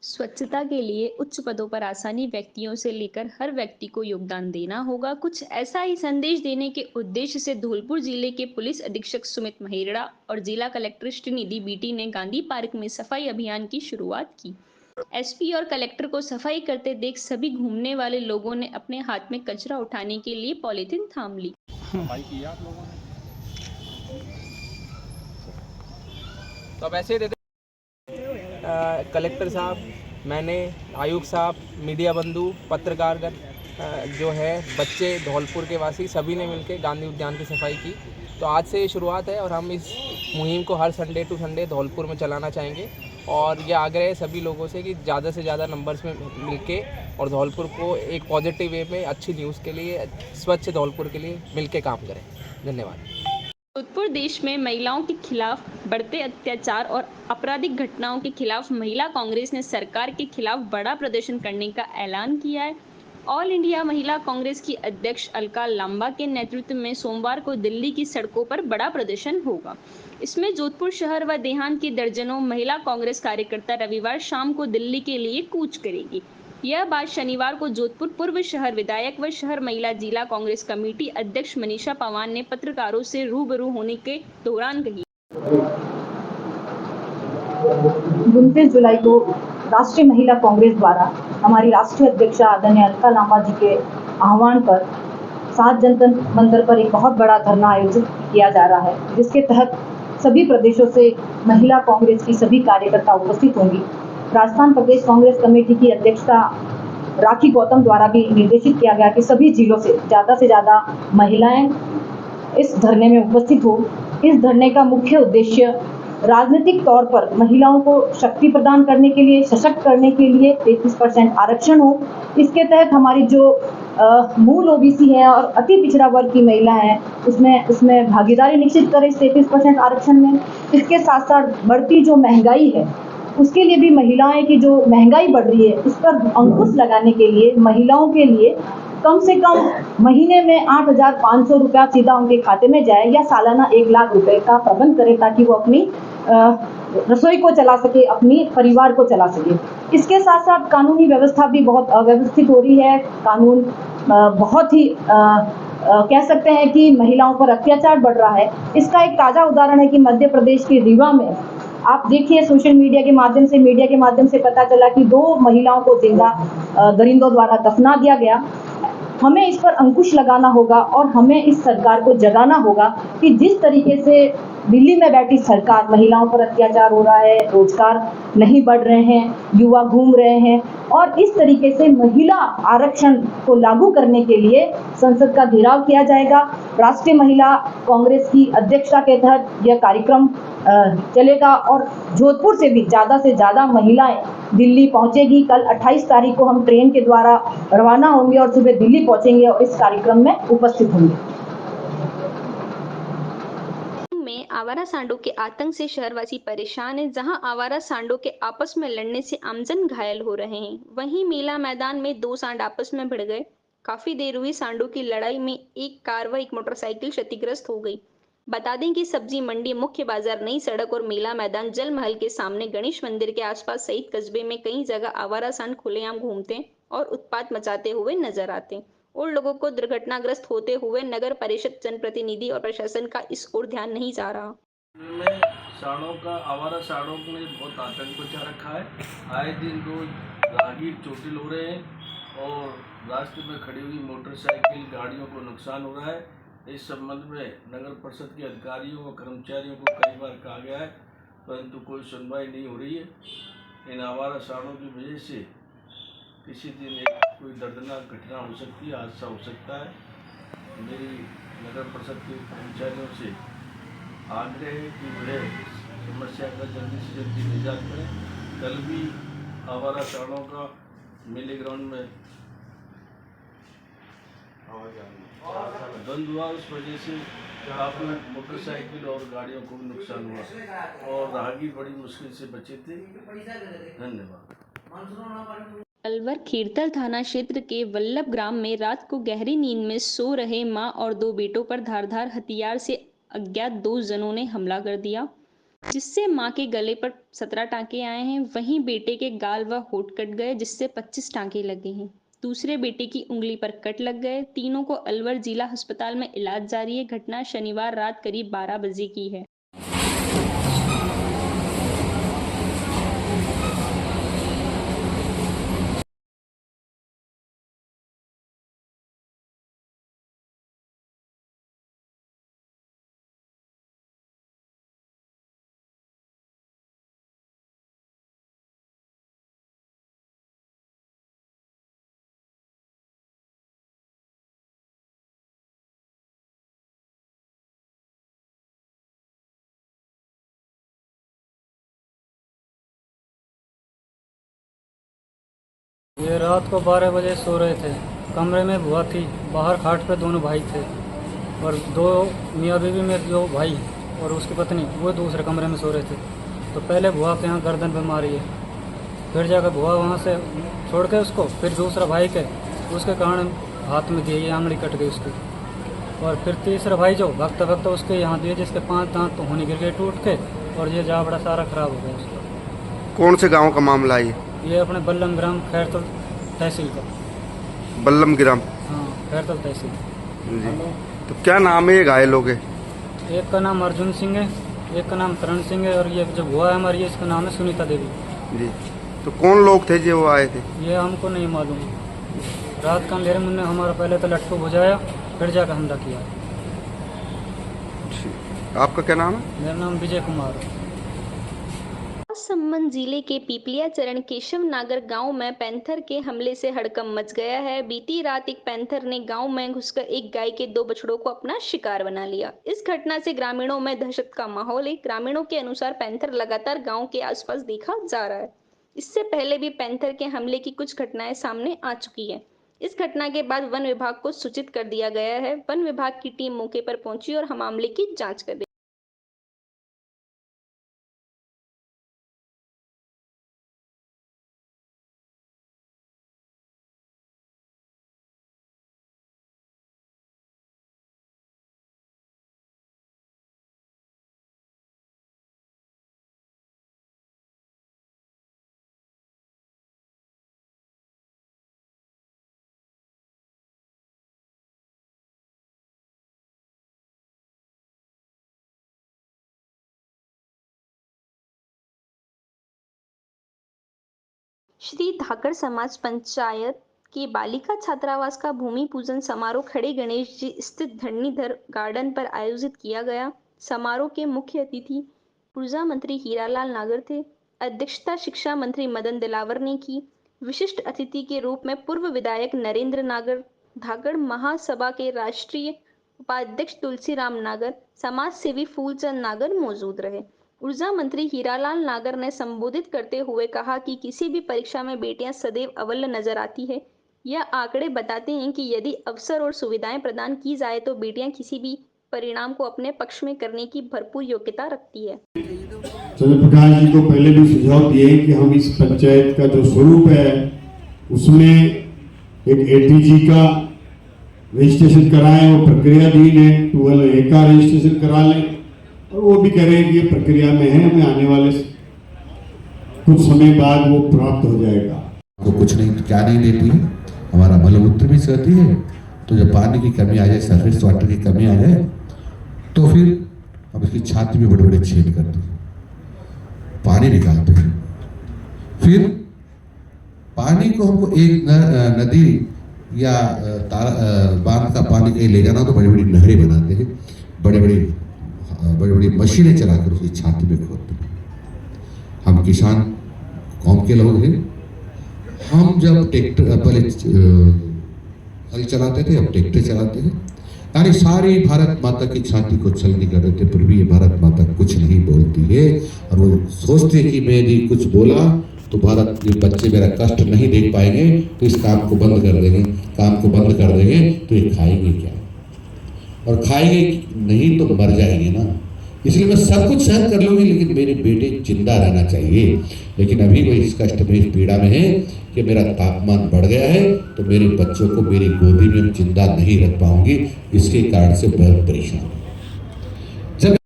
स्वच्छता के लिए उच्च पदों पर आसानी व्यक्तियों से लेकर हर व्यक्ति को योगदान देना होगा। कुछ ऐसा ही संदेश देने के उद्देश्य से धौलपुर जिले के पुलिस अधीक्षक सुमित महेड़ा और जिला कलेक्टर श्रीनिधि बीटी ने गांधी पार्क में सफाई अभियान की शुरुआत की। एसपी और कलेक्टर को सफाई करते देख सभी घूमने वाले लोगों ने अपने हाथ में कचरा उठाने के लिए पॉलीथिन थाम ली। सफाई की आप लोगों ने तो अब ऐसे ही देते कलेक्टर साहब, मैंने, आयुक्त साहब, मीडिया बंधु, पत्रकारगण, जो है बच्चे, धौलपुर के वासी, सभी ने मिलकर गांधी उद्यान की सफाई की। तो आज से ये शुरुआत है और हम इस मुहिम को हर संडे टू संडे धौलपुर में चलाना चाहेंगे। और ये आग्रह है सभी लोगों से कि ज़्यादा से ज़्यादा नंबर्स में मिलके और धौलपुर को एक पॉजिटिव वे में अच्छी न्यूज़ के लिए, स्वच्छ धौलपुर के लिए मिलके काम करें। धन्यवाद। जोधपुर देश में महिलाओं के खिलाफ बढ़ते अत्याचार और आपराधिक घटनाओं के खिलाफ महिला कांग्रेस ने सरकार के खिलाफ बड़ा प्रदर्शन करने का ऐलान किया है। ऑल इंडिया महिला कांग्रेस की अध्यक्ष अलका लांबा के नेतृत्व में सोमवार को दिल्ली की सड़कों पर बड़ा प्रदर्शन होगा। इसमें जोधपुर शहर व देहात की दर्जनों महिला कांग्रेस कार्यकर्ता रविवार शाम को दिल्ली के लिए कूच करेगी। यह बात शनिवार को जोधपुर पूर्व शहर विधायक व शहर महिला जिला कांग्रेस कमेटी अध्यक्ष मनीषा पवार ने पत्रकारों से रूबरू होने के दौरान कही। 29 जुलाई को राष्ट्रीय महिला कांग्रेस द्वारा हमारी राष्ट्रीय अध्यक्षा आदरणीय अलका लांबा जी के आह्वान पर 7 जनता मंदिर पर एक बहुत बड़ा धरना आयोजित किया जा रहा है, जिसके तहत सभी प्रदेशों से महिला कांग्रेस की सभी कार्यकर्ता उपस्थित होंगी। राजस्थान प्रदेश कांग्रेस कमेटी की अध्यक्षता राखी गौतम द्वारा भी निर्देशित किया गया कि सभी जिलों से ज़्यादा महिलाएं इस धरने में उपस्थित हो। इस धरने का मुख्य उद्देश्य राजनीतिक तौर पर महिलाओं को शक्ति प्रदान करने के लिए, सशक्त करने के लिए 33% आरक्षण हो। इसके तहत हमारी जो मूल ओबीसी है और अति पिछड़ा वर्ग की महिला है, उसमें भागीदारी निश्चित करें इस 33% आरक्षण में। इसके साथ साथ बढ़ती जो महंगाई है, उसके लिए भी महिलाएं की जो महंगाई बढ़ रही है, उस पर अंकुश लगाने के लिए महिलाओं के लिए कम से कम महीने में 8,500 रुपया सीधा उनके खाते में जाए या सालाना 1 लाख रुपए का प्रबंध करें, ताकि वो अपनी रसोई को चला सके, अपनी परिवार को चला सके। इसके साथ साथ कानूनी व्यवस्था भी बहुत अव्यवस्थित हो रही है। कानून बहुत ही कह सकते हैं कि महिलाओं पर अत्याचार बढ़ रहा है। इसका एक ताजा उदाहरण है कि मध्य प्रदेश के रीवा में आप देखिए, सोशल मीडिया के माध्यम से पता चला कि 2 महिलाओं को जिंदा दरिंदों द्वारा दफना दिया गया। हमें इस पर अंकुश लगाना होगा और हमें इस सरकार को जगाना होगा कि जिस तरीके से दिल्ली में बैठी सरकार, महिलाओं पर अत्याचार हो रहा है, रोजगार नहीं बढ़ रहे हैं, युवा घूम रहे हैं, और इस तरीके से महिला आरक्षण को लागू करने के लिए संसद का घेराव किया जाएगा। राष्ट्रीय महिला कांग्रेस की अध्यक्षता के तहत यह कार्यक्रम चलेगा और जोधपुर से भी ज़्यादा महिलाएं दिल्ली पहुंचेगी। कल 28 तारीख को हम ट्रेन के द्वारा रवाना होंगे और सुबह दिल्ली पहुंचेंगे और इस कार्यक्रम में उपस्थित होंगे। में आवारा सांडों के आतंक से शहरवासी परेशान हैं। जहां आवारा सांडों के आपस में लड़ने से आमजन घायल हो रहे हैं, वहीं मेला मैदान में 2 सांड आपस में भिड़ गए। काफी देर हुई सांडों की लड़ाई में एक कार व एक मोटरसाइकिल क्षतिग्रस्त हो गई। बता दें कि सब्जी मंडी, मुख्य बाजार, नई सड़क और मेला मैदान, जल महल के सामने, गणेश मंदिर के आसपास सहित कस्बे में कई जगह आवारा सांड खुलेआम घूमते और उत्पात मचाते हुए नजर आते और लोगों को दुर्घटनाग्रस्त होते हुए नगर परिषद, जनप्रतिनिधि और प्रशासन का इस ओर ध्यान नहीं जा रहा। में सांडों का, आवारा सांडों ने बहुत आतंक मचा रखा है। आए दिन रोज राहगीर चोटिल हो रहे हैं और रास्ते में खड़ी हुई मोटरसाइकिल, गाड़ियों को नुकसान हो रहा है। इस संबंध में नगर परिषद के अधिकारियों व कर्मचारियों को कई बार कहा गया है, परंतु कोई सुनवाई नहीं हो रही है। इन आवारा सांडों की वजह से किसी दिन कोई दर्दनाक घटना हो सकती है, हादसा हो सकता है। मेरी नगर परिषद के कर्मचारियों से आग्रह है कि वे समस्या का जल्दी से जल्दी निजात करें। कल भी आवारा सांडों का मेले ग्राउंड में द्वंद्व हुआ, उस वजह से काफ़ी मोटरसाइकिल और गाड़ियों को भी नुकसान हुआ और राहगीर बड़ी मुश्किल से बचे थे। धन्यवाद। अलवर खीरथल थाना क्षेत्र के वल्लभ ग्राम में रात को गहरी नींद में सो रहे मां और 2 बेटों पर धारदार हथियार से अज्ञात 2 जनों ने हमला कर दिया। जिससे मां के गले पर 17 टांके आए हैं। वहीं बेटे के गाल व होंठ कट गए, जिससे 25 टांके लगे हैं। दूसरे बेटे की उंगली पर कट लग गए। तीनों को अलवर जिला अस्पताल में इलाज जारी है। घटना शनिवार रात करीब 12 बजे की है। ये रात को 12 बजे सो रहे थे। कमरे में बुआ थी, बाहर खाट पे दोनों भाई थे और दो मियाँ बीवी में जो भाई और उसकी पत्नी वो दूसरे कमरे में सो रहे थे। तो पहले बुआ के यहाँ गर्दन पे मारी है, फिर जाकर बुआ वहाँ से छोड़ के उसको, फिर दूसरा भाई के उसके कारण हाथ में दिए, ये आंगली कट गई उसकी। और फिर तीसरा भाई जो भगता भगता उसके यहाँ दिए, जिसके 5 दांत तो होने गिर गए टूट के, और ये जाबड़ा सारा खराब हो गया उसका। कौन से गांव का मामला है ये अपने बल्लम ग्राम खैरतल तहसील का। बल्लम ग्राम? हाँ, खैरतल तहसील जी। तो क्या नाम है ये घायलों के? एक का नाम अर्जुन सिंह है, एक का नाम करण सिंह है, और ये जो बुआ है हमारी इसका नाम है सुनीता देवी जी। तो कौन लोग थे जो वो आए थे? ये हमको नहीं मालूम। रात का अंधेरे में हमारा पहले तो लट्टू बुझाया, फिर जाकर हमला किया। आपका क्या नाम है? मेरा नाम विजय कुमार है। राजसमंद जिले के पीपलिया चरण केशव नागर गांव में पैंथर के हमले से हड़कंप मच गया है। बीती रात एक पैंथर ने गांव में घुसकर एक गाय के 2 बछड़ों को अपना शिकार बना लिया। इस घटना से ग्रामीणों में दहशत का माहौल है। ग्रामीणों के अनुसार पैंथर लगातार गांव के आसपास देखा जा रहा है। इससे पहले भी पैंथर के हमले की कुछ घटनाएं सामने आ चुकी है। इस घटना के बाद वन विभाग को सूचित कर दिया गया है। वन विभाग की टीम मौके पर पहुंची और मामले की जाँच कर रही है। श्री धाकड़ समाज पंचायत के बालिका छात्रावास का भूमि पूजन समारोह खड़े गणेश जी स्थित धरणीधर गार्डन पर आयोजित किया गया। समारोह के मुख्य अतिथि ऊर्जा मंत्री हीरालाल नागर थे। अध्यक्षता शिक्षा मंत्री मदन दिलावर ने की। विशिष्ट अतिथि के रूप में पूर्व विधायक नरेंद्र नागर, धाकड़ महासभा के राष्ट्रीय उपाध्यक्ष तुलसीराम नागर, समाज सेवी फूलचंद नागर मौजूद रहे। ऊर्जा मंत्री हीरालाल नागर ने संबोधित करते हुए कहा कि किसी भी परीक्षा में बेटियां सदैव अव्वल नजर आती है। यह आंकड़े बताते हैं कि यदि अवसर और सुविधाएं प्रदान की जाए तो बेटियां किसी भी परिणाम को अपने पक्ष में करने की भरपूर योग्यता रखती है। चंद्रप्रकाश जी को पहले भी सुझाव दिए कि हम इस पंचायत का जो स्वरूप है उसमें एक एटीजी का रजिस्ट्रेशन कराएं, वो प्रक्रियाधीन है। 12A का रजिस्ट्रेशन करा लें, और वो भी कह रहे हैं कि ये प्रक्रिया में है, हमें आने वाले कुछ समय बाद वो प्राप्त हो जाएगा। वो कुछ नहीं तो क्या नहीं देती है, हमारा मलमूत्र भी सहती है। तो जब पानी की कमी आ जाए, सरफेस वाटर की कमी आ जाए, तो फिर हम इसकी छाती में बड़े बड़े छेद करते हैं, पानी निकालते हैं। फिर पानी को हमको एक नदी या बांध का पानी कहीं ले जाना तो बड़ी बड़ी नहरें बनाते हैं, बड़ी बड़ी मशीनें चलाकर उसकी छाती में खोदते हैं। हम किसान कौम के लोग हैं। हम जब ट्रैक्टर पहले हल चलाते थे, अब ट्रैक्टर चलाते हैं। यानी सारी भारत माता की छाती को छलनी कर रहे थे, फिर भी ये भारत माता कुछ नहीं बोलती है। और वो सोचते कि मैं यदि कुछ बोला तो भारत के बच्चे मेरा कष्ट नहीं देख पाएंगे, तो इस काम को बंद कर देंगे। काम को बंद कर देंगे तो ये खाएंगे क्या, और खाएंगे नहीं तो मर जाएंगे ना। इसलिए मैं सब कुछ सहन कर लूँगी, लेकिन मेरे बेटे जिंदा रहना चाहिए। लेकिन अभी वो इस कष्ट में, इस पीड़ा में है कि मेरा तापमान बढ़ गया है, तो मेरे बच्चों को मेरी गोदी में जिंदा नहीं रख पाऊंगी। इसके कारण से बहुत परेशान हूँ।